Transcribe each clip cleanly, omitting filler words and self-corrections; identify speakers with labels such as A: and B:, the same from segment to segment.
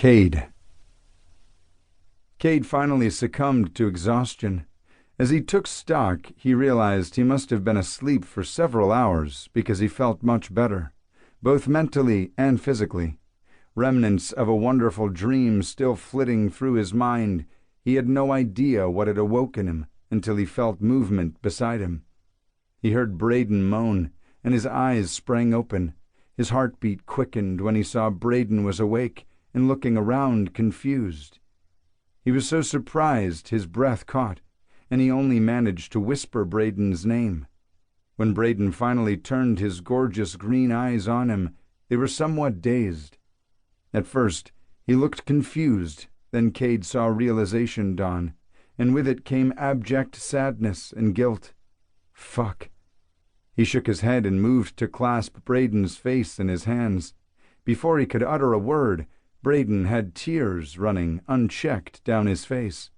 A: Cade. Cade finally succumbed to exhaustion. As he took stock, he realized he must have been asleep for several hours because he felt much better, both mentally and physically. Remnants of a wonderful dream still flitting through his mind, he had no idea what had awoken him until he felt movement beside him. He heard Braden moan, and his eyes sprang open. His heartbeat quickened when he saw Braden was awake and looking around confused. He was so surprised his breath caught, and he only managed to whisper Braden's name. When Braden finally turned his gorgeous green eyes on him, they were somewhat dazed. At first, he looked confused, then Cade saw realization dawn, and with it came abject sadness and guilt. Fuck. He shook his head and moved to clasp Braden's face in his hands. Before he could utter a word, Braden had tears running unchecked down his face.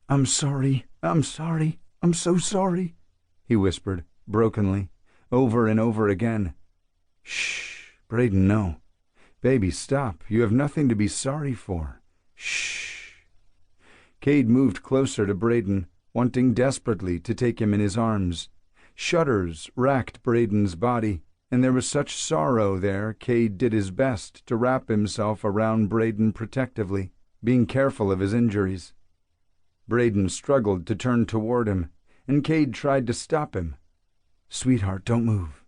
A: I'm sorry, I'm so sorry, he whispered, brokenly, over and over again. Shh, Braden, no. Baby, stop. You have nothing to be sorry for. Shh. Cade moved closer to Braden, wanting desperately to take him in his arms. Shudders racked Braden's body, and there was such sorrow there Cade did his best to wrap himself around Braden protectively, being careful of his injuries. Braden struggled to turn toward him, and Cade tried to stop him. Sweetheart, don't move.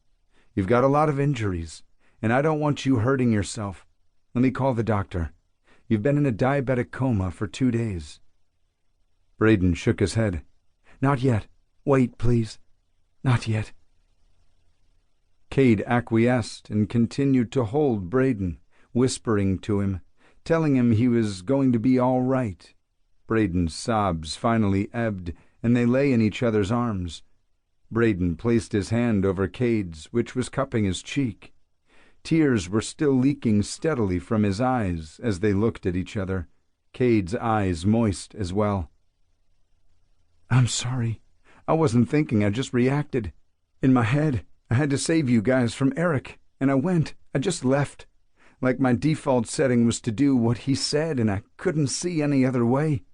A: You've got a lot of injuries, and I don't want you hurting yourself. Let me call the doctor. You've been in a diabetic coma for 2 days. Braden shook his head. Not yet. Wait, please. Not yet. Cade acquiesced and continued to hold Braden, whispering to him, telling him he was going to be all right. Braden's sobs finally ebbed, and they lay in each other's arms. Braden placed his hand over Cade's, which was cupping his cheek. Tears were still leaking steadily from his eyes as they looked at each other, Cade's eyes moist as well. I'm sorry. I wasn't thinking, I just reacted. In my head, I had to save you guys from Eric, and I just left. Like my default setting was to do what he said, and I couldn't see any other way.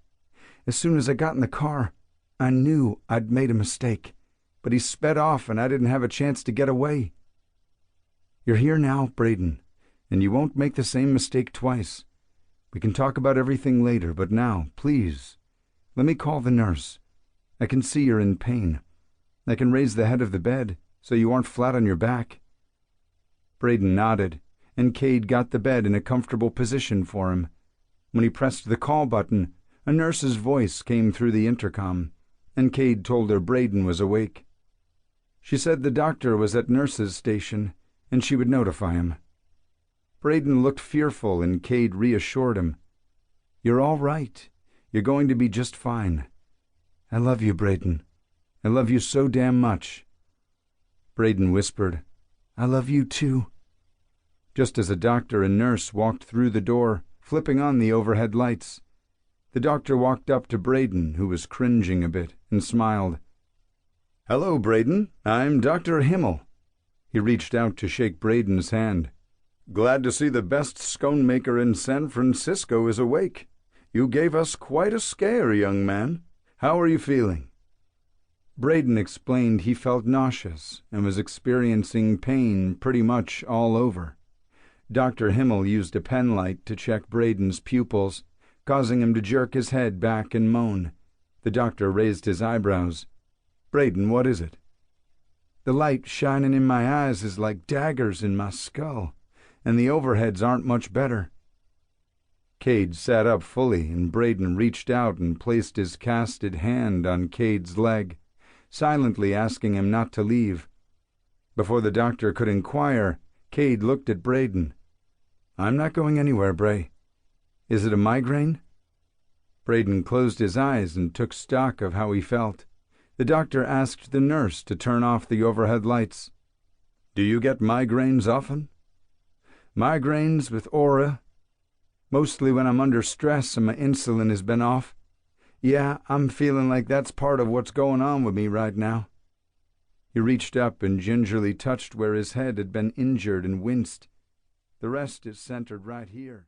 A: As soon as I got in the car, I knew I'd made a mistake, but he sped off and I didn't have a chance to get away. You're here now, Braden, and you won't make the same mistake twice. We can talk about everything later, but now, please, let me call the nurse. I can see you're in pain. I can raise the head of the bed so you aren't flat on your back. Braden nodded, and Cade got the bed in a comfortable position for him. When he pressed the call button, a nurse's voice came through the intercom, and Cade told her Braden was awake. She said the doctor was at nurse's station, and she would notify him. Braden looked fearful, and Cade reassured him. You're all right. You're going to be just fine. I love you, Braden. I love you so damn much. Braden whispered, I love you too. Just as a doctor and nurse walked through the door, flipping on the overhead lights, the doctor walked up to Braden, who was cringing a bit, and smiled. Hello, Braden. I'm Dr. Himmel. He reached out to shake Braden's hand. Glad to see the best scone maker in San Francisco is awake. You gave us quite a scare, young man. How are you feeling? Braden explained he felt nauseous and was experiencing pain pretty much all over. Dr. Himmel used a penlight to check Braden's pupils, causing him to jerk his head back and moan. The doctor raised his eyebrows. Braden, what is it? The light shining in my eyes is like daggers in my skull, and the overheads aren't much better. Cade sat up fully, and Braden reached out and placed his casted hand on Cade's leg, silently asking him not to leave. Before the doctor could inquire, Cade looked at Braden. I'm not going anywhere, Bray. Is it a migraine? Braden closed his eyes and took stock of how he felt. The doctor asked the nurse to turn off the overhead lights. Do you get migraines often? Migraines with aura. Mostly when I'm under stress and my insulin has been off. Yeah, I'm feeling like that's part of what's going on with me right now. He reached up and gingerly touched where his head had been injured and winced. The rest is centered right here.